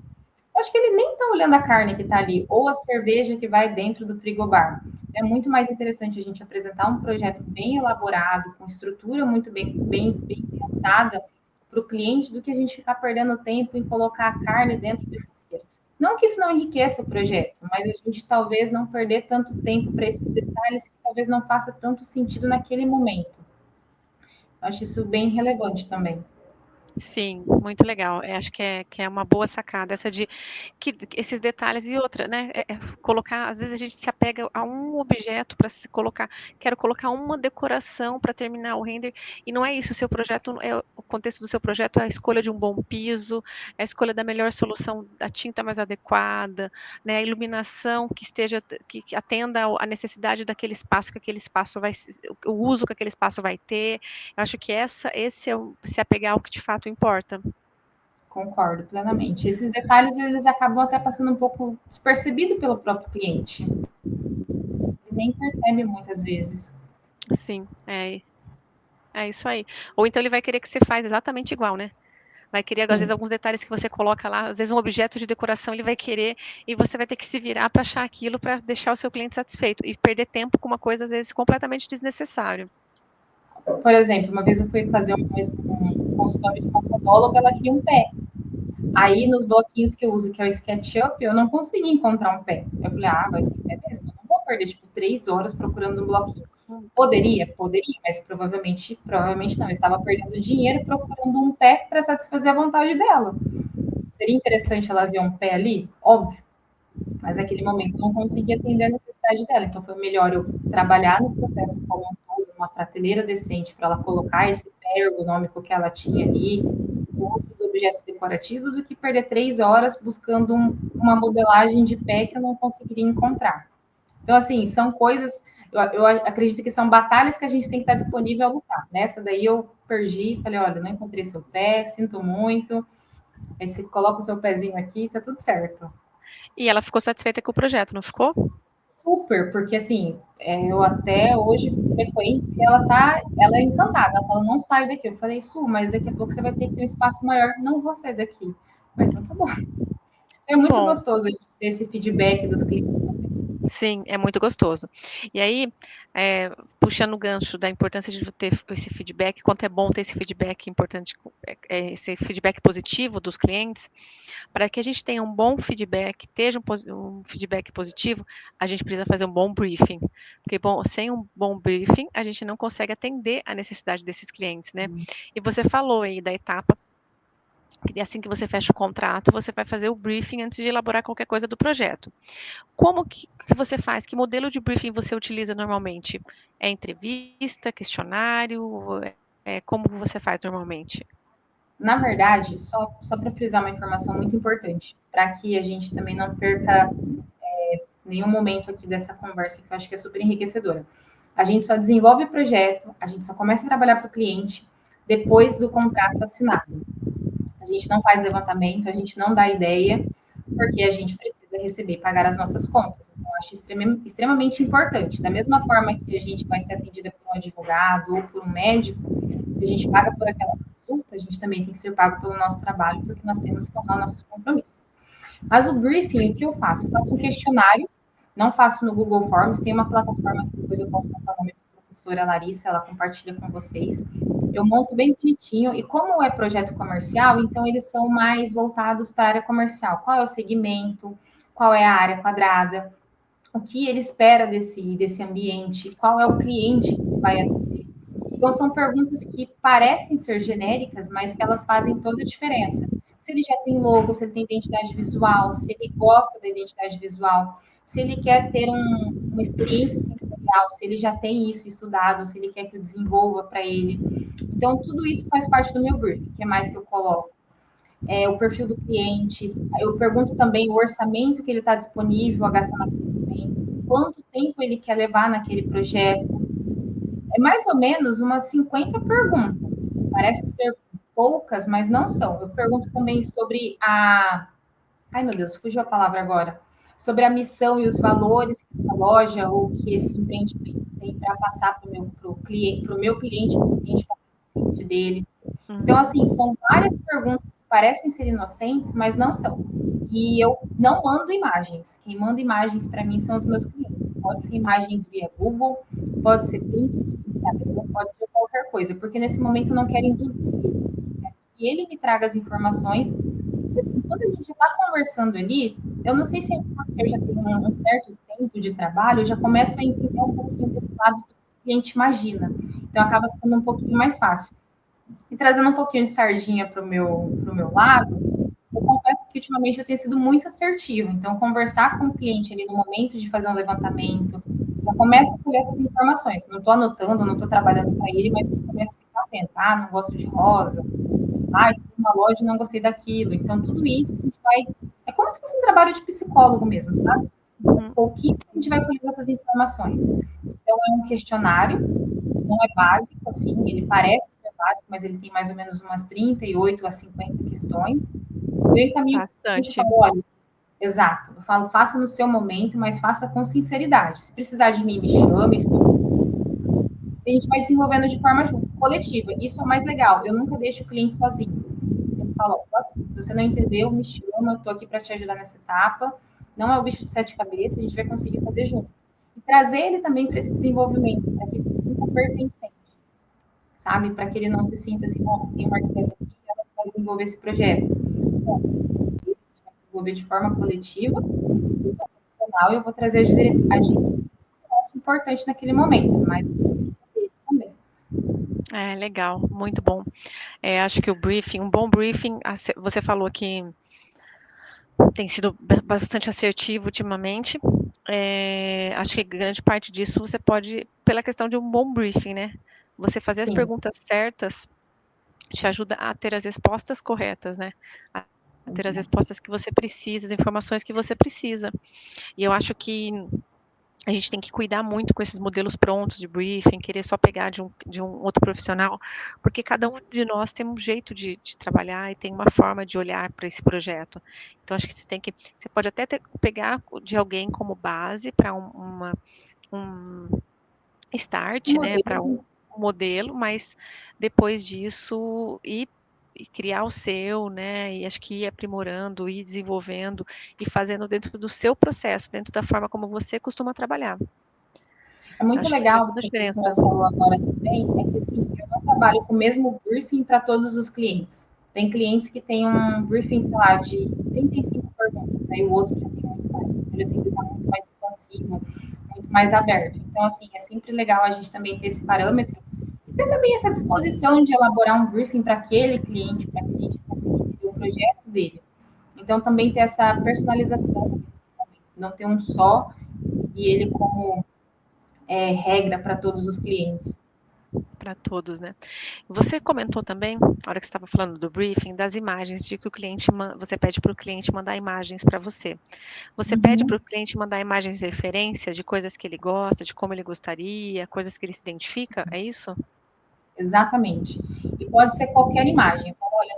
Eu acho que ele nem está olhando a carne que está ali, ou a cerveja que vai dentro do frigobar. É muito mais interessante a gente apresentar um projeto bem elaborado, com estrutura muito bem pensada para o cliente, do que a gente ficar perdendo tempo em colocar a carne dentro da churrasqueira. Não que isso não enriqueça o projeto, mas a gente talvez não perder tanto tempo para esses detalhes que talvez não faça tanto sentido naquele momento. Eu acho isso bem relevante também. Sim, muito legal. Acho que é uma boa sacada essa de que esses detalhes e outra, né? Colocar, às vezes a gente se apega a um objeto para se colocar. Quero colocar uma decoração para terminar o render, e não é isso. O seu projeto, o contexto do seu projeto é a escolha de um bom piso, é a escolha da melhor solução, da tinta mais adequada, né? A iluminação que esteja, que atenda à necessidade daquele espaço, que aquele espaço vai, o uso que aquele espaço vai ter. Eu acho que esse é se apegar ao que de fato importa. Concordo plenamente. Esses detalhes eles acabam até passando um pouco despercebido pelo próprio cliente. Ele nem percebe muitas vezes. Sim, é isso aí. Ou então ele vai querer que você faz exatamente igual, né? Vai querer, às vezes, Sim. alguns detalhes que você coloca lá, às vezes um objeto de decoração ele vai querer, e você vai ter que se virar para achar aquilo para deixar o seu cliente satisfeito e perder tempo com uma coisa, às vezes, completamente desnecessária. Por exemplo, uma vez eu fui fazer um consultório de uma podóloga, ela queria um pé. Aí, nos bloquinhos que eu uso, que é o SketchUp, eu não consegui encontrar um pé. Eu falei, ah, vai ser pé mesmo? Eu não vou perder, tipo, 3 horas procurando um bloquinho. Poderia? Poderia, mas provavelmente não. Eu estava perdendo dinheiro procurando um pé para satisfazer a vontade dela. Seria interessante ela ver um pé ali? Óbvio. Mas naquele momento eu não conseguia atender a necessidade dela. Então foi melhor eu trabalhar no processo como um todo, uma prateleira decente para ela colocar esse pé ergonômico que ela tinha ali, com outros objetos decorativos, do que perder 3 horas buscando uma modelagem de pé que eu não conseguiria encontrar. Então, assim, são coisas, eu acredito que são batalhas que a gente tem que estar disponível a lutar. Nessa daí eu perdi, falei, olha, não encontrei seu pé, sinto muito. Aí você coloca o seu pezinho aqui, tá tudo certo. E ela ficou satisfeita com o projeto, não ficou? Super, porque assim, eu até hoje frequento e ela é encantada, ela fala, não saio daqui. Eu falei, Su, mas daqui a pouco você vai ter que ter um espaço maior. Não vou sair daqui. Falei, então tá bom. É Que muito bom. gostoso a gente ter esse feedback dos clientes. Sim, é muito gostoso. E aí, puxando o gancho da importância de ter esse feedback, quanto é bom ter esse feedback importante, esse feedback positivo dos clientes, para que a gente tenha um bom feedback, um feedback positivo, a gente precisa fazer um bom briefing. Porque, bom, sem um bom briefing, a gente não consegue atender a necessidade desses clientes, né? E você falou aí da etapa que assim que você fecha o contrato, você vai fazer o briefing antes de elaborar qualquer coisa do projeto. Como que você faz? Que modelo de briefing você utiliza normalmente? É entrevista, questionário? Como você faz normalmente? Na verdade, só para frisar uma informação muito importante, para que a gente também não perca nenhum momento aqui dessa conversa, que eu acho que é super enriquecedora. A gente só desenvolve o projeto, a gente só começa a trabalhar para o cliente depois do contrato assinado. A gente não faz levantamento, a gente não dá ideia, porque a gente precisa receber e pagar as nossas contas. Então, eu acho extremamente importante. Da mesma forma que a gente vai ser atendida por um advogado ou por um médico, que a gente paga por aquela consulta, a gente também tem que ser pago pelo nosso trabalho, porque nós temos que honrar nossos compromissos. Mas o briefing, o que eu faço? Eu faço um questionário, não faço no Google Forms, tem uma plataforma que depois eu posso passar o nome da professora Larissa, ela compartilha com vocês. Eu monto bem bonitinho, e como é projeto comercial, então eles são mais voltados para a área comercial. Qual é o segmento, qual é a área quadrada, o que ele espera desse ambiente, qual é o cliente que vai atender. Então, são perguntas que parecem ser genéricas, mas que elas fazem toda a diferença. se ele já tem logo, se ele tem identidade visual, se ele gosta da identidade visual, se ele quer ter uma experiência sensorial, se ele já tem isso estudado, se ele quer que eu desenvolva para ele. Então, tudo isso faz parte do meu briefing. O que mais que eu coloco? O perfil do cliente. Eu pergunto também o orçamento que ele está disponível a gastar naquele momento, quanto tempo ele quer levar naquele projeto. É mais ou menos umas 50 perguntas. Assim, parece ser poucas, mas não são. Eu pergunto também sobre a. Ai, meu Deus, fugiu a palavra agora. Sobre a missão e os valores que essa loja ou que esse empreendimento tem para passar para o meu cliente, para o meu cliente, para o cliente passar para o cliente dele. Então, assim, são várias perguntas que parecem ser inocentes, mas não são. E eu não mando imagens. Quem manda imagens para mim são os meus clientes. Pode ser imagens via Google, pode ser print de Instagram, pode ser qualquer coisa, porque nesse momento eu não quero induzir ele. Quero que ele me traga as informações. Porque, assim, quando a gente está conversando ali, eu não sei se é porque eu já tenho um certo tempo de trabalho, eu já começo a entender um pouquinho desse lado do que o cliente imagina. Então acaba ficando um pouquinho mais fácil. E trazendo um pouquinho de sardinha para o meu lado, eu confesso que ultimamente eu tenho sido muito assertiva. Então, conversar com o cliente ali no momento de fazer um levantamento, já começo a colher essas informações. Não estou anotando, não estou trabalhando para ele, mas eu começo a ficar atento. Ah, não gosto de rosa. Ah, eu fui numa loja e não gostei daquilo. Então, tudo isso a gente vai. É como se fosse um trabalho de psicólogo mesmo, sabe? Pouquinho a gente vai colhendo essas informações. Então, é um questionário, não é básico, assim, ele parece ser básico, mas ele tem mais ou menos umas 38 a 50 questões. Eu encaminho a gente Bastante. fala, olha, exato, eu falo, faça no seu momento, mas faça com sinceridade. Se precisar de mim, me chame, a gente vai desenvolvendo de forma coletiva. Isso é o mais legal. Eu nunca deixo o cliente sozinho. Eu sempre falo, ó, aqui. Se você não entendeu, me chama, eu tô aqui para te ajudar nessa etapa. Não é o bicho de sete cabeças, a gente vai conseguir fazer junto. E trazer ele também para esse desenvolvimento, para que ele se sinta pertencente, sabe? Para que ele não se sinta assim, nossa, tem uma arquiteta aqui, ela vai desenvolver esse projeto. Bom, a gente vai desenvolver de forma coletiva, eu sou profissional e eu vou trazer as diretrizes que eu acho importante naquele momento, mas também. É, legal, muito bom. Acho que um bom briefing, você falou que tem sido bastante assertivo ultimamente. Acho que grande parte disso você pode, pela questão de um bom briefing, né? Você fazer as Sim. perguntas certas te ajuda a ter as respostas corretas, né? A ter as respostas que você precisa, as informações que você precisa. E eu acho que a gente tem que cuidar muito com esses modelos prontos de briefing, querer só pegar de um outro profissional, porque cada um de nós tem um jeito de trabalhar e tem uma forma de olhar para esse projeto. Então, acho que você pode até pegar de alguém como base para um Um start, né, para modelo. um modelo, mas depois disso e criar o seu, né? E acho que ir aprimorando, ir desenvolvendo e fazendo dentro do seu processo, dentro da forma como você costuma trabalhar. É muito Acho que faz legal o toda a que a diferença. professora falou agora também, é que assim, eu não trabalho com o mesmo briefing para todos os clientes. Tem clientes que têm um briefing, sei lá, de 35 perguntas, aí o outro já tem muito mais, porque já sempre está muito mais expansivo, muito mais aberto. Então, assim, é sempre legal a gente também ter esse parâmetro e ter também essa disposição de elaborar um briefing para aquele cliente, para que a gente consiga entender o projeto dele. Então, também ter essa personalização nesse momento, não ter um só, seguir ele como regra para todos os clientes. Para todos, né? Você comentou também, na hora que você estava falando do briefing, das imagens, de que você pede para o cliente mandar imagens para você. Você pede para Uhum. o cliente mandar imagens de referência de coisas que ele gosta, de como ele gostaria, coisas que ele se identifica, é isso? Exatamente. E pode ser qualquer imagem. Olha,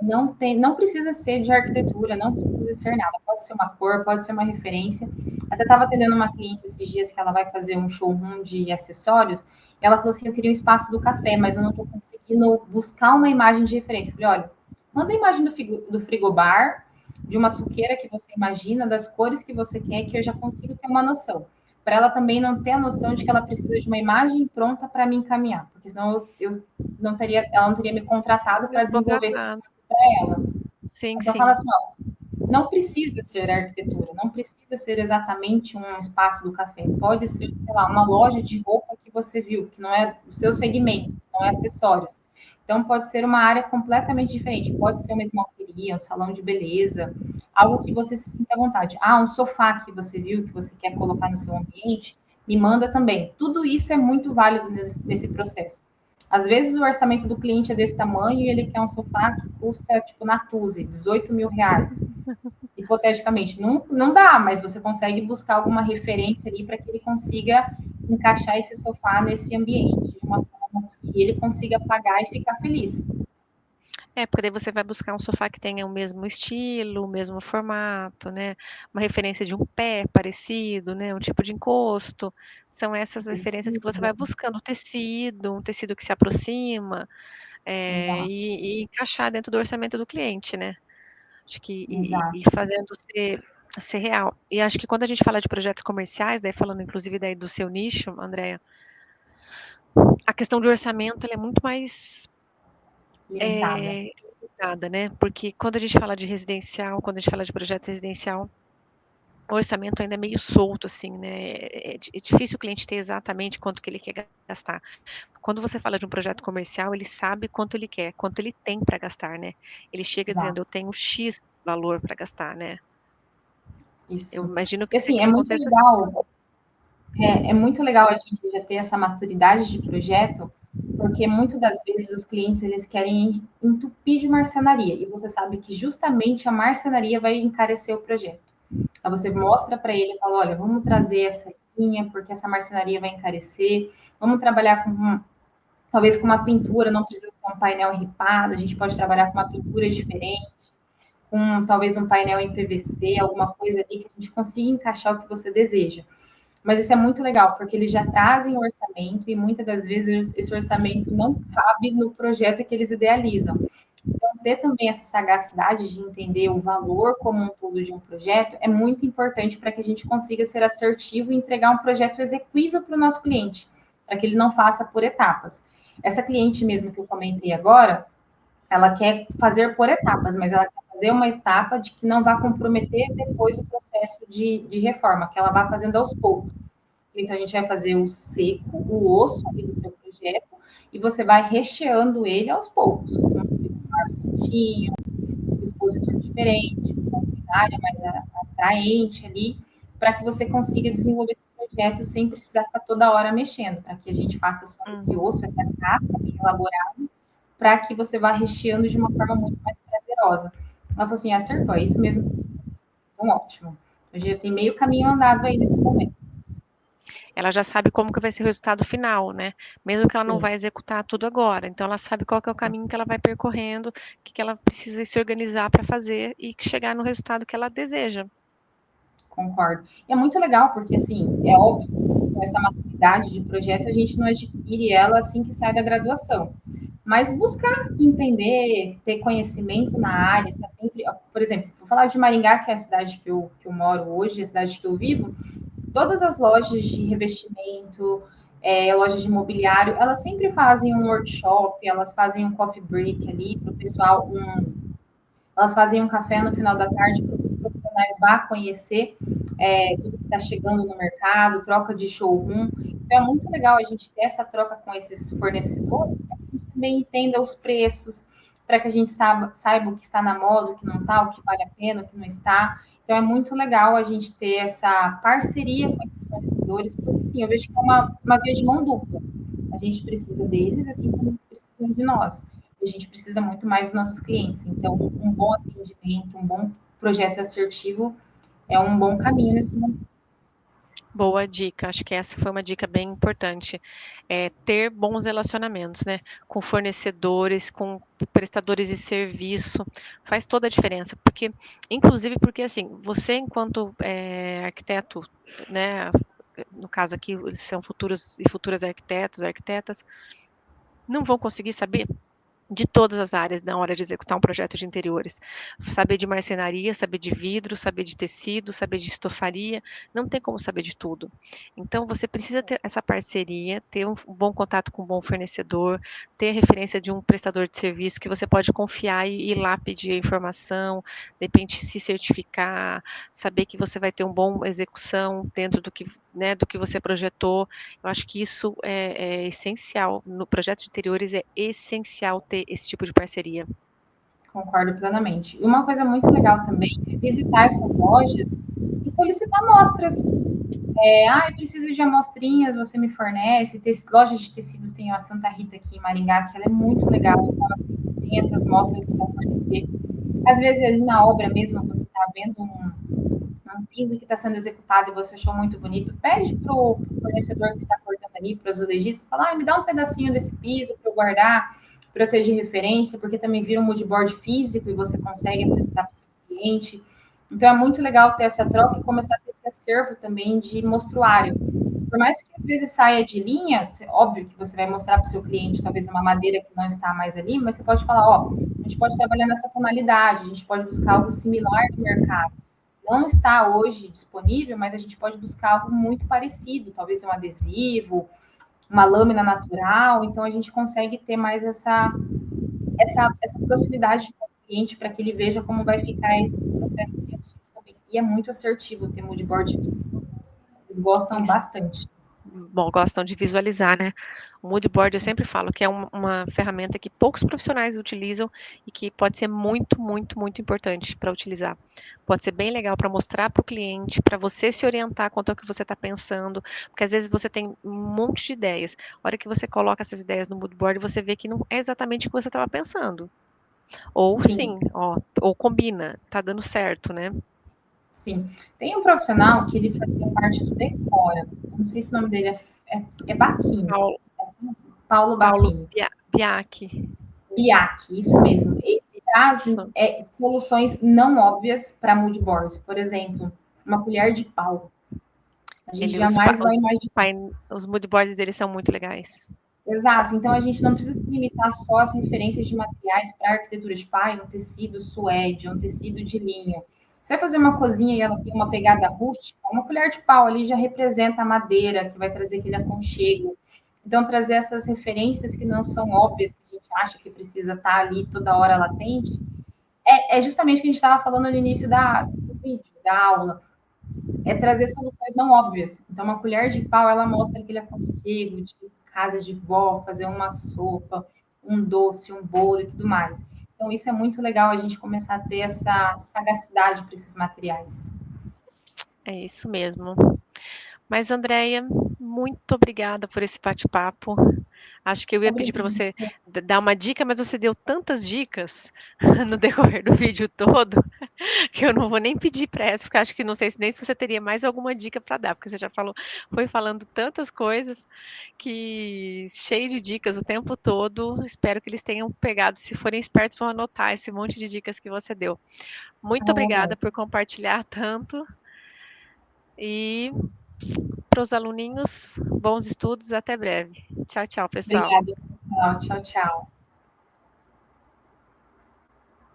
não precisa ser de arquitetura, não precisa ser nada. Pode ser uma cor, pode ser uma referência. Até estava atendendo uma cliente esses dias que ela vai fazer um showroom de acessórios. E ela falou assim: eu queria um espaço do café, mas eu não estou conseguindo buscar uma imagem de referência. Eu falei: olha, manda a imagem do frigobar, de uma suqueira que você imagina, das cores que você quer, que eu já consigo ter uma noção. Para ela também não ter a noção de que ela precisa de uma imagem pronta para me encaminhar, porque senão eu não teria, ela não teria me contratado para desenvolver esse Contratado. espaço para ela. Sim, Então fala sim. assim, ó, não precisa ser arquitetura, não precisa ser exatamente um espaço do café. Pode ser, sei lá, uma loja de roupa que você viu, que não é o seu segmento, não é acessórios. Então, pode ser uma área completamente diferente. Pode ser uma esmalteria, um salão de beleza, algo que você se sinta à vontade. Ah, um sofá que você viu, que você quer colocar no seu ambiente, me manda também. Tudo isso é muito válido nesse processo. Às vezes, o orçamento do cliente é desse tamanho e ele quer um sofá que custa, tipo, na Tuzi, 18 mil reais. Hipoteticamente, não dá, mas você consegue buscar alguma referência ali para que ele consiga encaixar esse sofá nesse ambiente, de uma forma que ele consiga pagar e ficar feliz. Porque daí você vai buscar um sofá que tenha o mesmo estilo, o mesmo formato, né? Uma referência de um pé parecido, né? Um tipo de encosto. São essas referências que você vai Tecido, buscando, um tecido que se aproxima, exato, e encaixar dentro do orçamento do cliente, né? Acho que e exato. fazendo ser real. E acho que quando a gente fala de projetos comerciais, daí falando inclusive daí do seu nicho, Andréa, a questão de orçamento ela é muito mais Limitada. limitada, né? Porque quando a gente fala de residencial, quando a gente fala de projeto residencial, o orçamento ainda é meio solto, assim, né? É difícil o cliente ter exatamente quanto que ele quer gastar. Quando você fala de um projeto comercial, ele sabe quanto ele quer, quanto ele tem para gastar, né? Ele chega dizendo, eu Exato. tenho X valor para gastar, né? Eu Isso. imagino E que, assim, que é muito acontece legal, é muito legal a gente já ter essa maturidade de projeto, porque muitas das vezes os clientes eles querem entupir de marcenaria, e você sabe que justamente a marcenaria vai encarecer o projeto. Aí você mostra para ele, fala, olha, vamos trazer essa linha, porque essa marcenaria vai encarecer, vamos trabalhar talvez com uma pintura, não precisa ser um painel ripado, a gente pode trabalhar com uma pintura diferente, com talvez um painel em PVC, alguma coisa ali que a gente consiga encaixar o que você deseja. Mas isso é muito legal, porque eles já trazem o orçamento e muitas das vezes esse orçamento não cabe no projeto que eles idealizam. Então, ter também essa sagacidade de entender o valor como um todo de um projeto é muito importante para que a gente consiga ser assertivo e entregar um projeto execuível para o nosso cliente, para que ele não faça por etapas. Essa cliente mesmo que eu comentei agora, ela quer fazer por etapas, mas ela quer fazer uma etapa de que não vai comprometer depois o processo de reforma, que ela vai fazendo aos poucos. Então, a gente vai fazer o seco, o osso ali do seu projeto, e você vai recheando ele aos poucos, com um cantinho, um expositor diferente, uma luminária mais atraente ali, para que você consiga desenvolver esse projeto sem precisar ficar toda hora mexendo, para que a gente faça só esse Uhum. osso, essa casca bem elaborada, para que você vá recheando de uma forma muito mais prazerosa. Ela falou assim: acertou, é isso mesmo. Então, ótimo. A gente já tem meio caminho andado aí nesse momento. Ela já sabe como que vai ser o resultado final, né? Mesmo que ela não Sim, vai executar tudo agora. Então, ela sabe qual que é o caminho que ela vai percorrendo, o que que ela precisa se organizar para fazer e chegar no resultado que ela deseja. concordo. E é muito legal, porque, assim, é óbvio, essa maturidade de projeto a gente não adquire ela assim que sai da graduação. Mas buscar entender, ter conhecimento na área, está sempre. Por exemplo, vou falar de Maringá, que é a cidade que eu moro hoje, a cidade que eu vivo. Todas as lojas de revestimento, lojas de mobiliário, elas sempre fazem um workshop, elas fazem um coffee break ali para o pessoal, elas fazem um café no final da tarde para que os profissionais vá conhecer tudo que está chegando no mercado, troca de showroom. Então é muito legal a gente ter essa troca com esses fornecedores, para que a gente também entenda os preços, para que a gente saiba o que está na moda, o que não está, o que vale a pena, o que não está. Então é muito legal a gente ter essa parceria com esses fornecedores, porque assim, eu vejo que é uma via de mão dupla. A gente precisa deles, assim como eles precisam de nós. A gente precisa muito mais dos nossos clientes. Então, um bom atendimento, um bom projeto assertivo é um bom caminho nesse momento. Boa dica, acho que essa foi uma dica bem importante. Ter bons relacionamentos, né? Com fornecedores, com prestadores de serviço, faz toda a diferença. Porque, inclusive, porque assim, você enquanto arquiteto, né? No caso aqui, eles são futuros e futuras arquitetos, arquitetas, não vão conseguir saber de todas as áreas na hora de executar um projeto de interiores. Saber de marcenaria, saber de vidro, saber de tecido, saber de estofaria, não tem como saber de tudo. Então, você precisa ter essa parceria, ter um bom contato com um bom fornecedor, ter a referência de um prestador de serviço que você pode confiar e ir lá pedir a informação, de repente se certificar, saber que você vai ter uma boa execução dentro do que, né, do que você projetou. Eu acho que isso é essencial. No projeto de interiores é essencial ter ter esse tipo de parceria. Concordo plenamente. E uma coisa muito legal também é visitar essas lojas e solicitar amostras. Eu preciso de amostrinhas, você me fornece. Loja de tecidos tem a Santa Rita aqui em Maringá, que ela é muito legal, então ela sempre tem essas mostras para fornecer. Às vezes, ali na obra mesmo, você está vendo um piso que está sendo executado e você achou muito bonito, pede para o fornecedor que está cortando ali, para o azulejista, fala, me dá um pedacinho desse piso para eu guardar, para eu ter de referência, porque também vira um moodboard físico e você consegue apresentar para o seu cliente. Então, é muito legal ter essa troca e começar a ter esse acervo também de mostruário. Por mais que às vezes saia de linha, óbvio que você vai mostrar para o seu cliente talvez uma madeira que não está mais ali, mas você pode falar, a gente pode trabalhar nessa tonalidade, a gente pode buscar algo similar no mercado. Não está hoje disponível, mas a gente pode buscar algo muito parecido, talvez um adesivo, uma lâmina natural, então a gente consegue ter mais essa proximidade com o cliente para que ele veja como vai ficar esse processo criativo também. E é muito assertivo ter moodboard físico. Eles gostam Isso. bastante. Bom, gostam de visualizar, né? O mood board eu sempre falo que é uma ferramenta que poucos profissionais utilizam e que pode ser muito, muito, muito importante para utilizar. Pode ser bem legal para mostrar para o cliente, para você se orientar quanto ao que você está pensando, porque às vezes você tem um monte de ideias. A hora que você coloca essas ideias no mood board, você vê que não é exatamente o que você estava pensando. Ou Sim, sim, ó, ou combina, tá dando certo, né? sim. Tem um profissional que ele fazia parte do Decora. Não sei se o nome dele é Baquini. Paulo, Paulo Paulo Baquini. Biaki, Biac, isso mesmo. Ele traz isso. soluções não óbvias para moodboards. Por exemplo, uma colher de pau. A gente Ele, jamais vai imaginar. os mood boards dele são muito legais. Exato. Então, a gente não precisa se limitar só às referências de materiais para arquitetura de pau, um tecido suede, um tecido de linho. Você vai fazer uma cozinha e ela tem uma pegada rústica, uma colher de pau ali já representa a madeira, que vai trazer aquele aconchego. Então, trazer essas referências que não são óbvias, que a gente acha que precisa estar ali toda hora latente, é justamente o que a gente estava falando no início do vídeo, da aula. É trazer soluções não óbvias. Então, uma colher de pau, ela mostra aquele aconchego de casa de vó, fazer uma sopa, um doce, um bolo e tudo mais. Então, isso é muito legal a gente começar a ter essa sagacidade para esses materiais. É isso mesmo. Mas, Andréia, muito obrigada por esse bate-papo. Acho que eu ia pedir para Obrigada. você dar uma dica, mas você deu tantas dicas no decorrer do vídeo todo que eu não vou nem pedir para essa, porque acho que não sei nem se você teria mais alguma dica para dar, porque você já falou, foi falando tantas coisas que cheio de dicas o tempo todo. Espero que eles tenham pegado, se forem espertos, vão anotar esse monte de dicas que você deu. Muito obrigada por compartilhar tanto e para os aluninhos, bons estudos, até breve. Tchau, tchau, pessoal. Obrigada, pessoal. Tchau, tchau.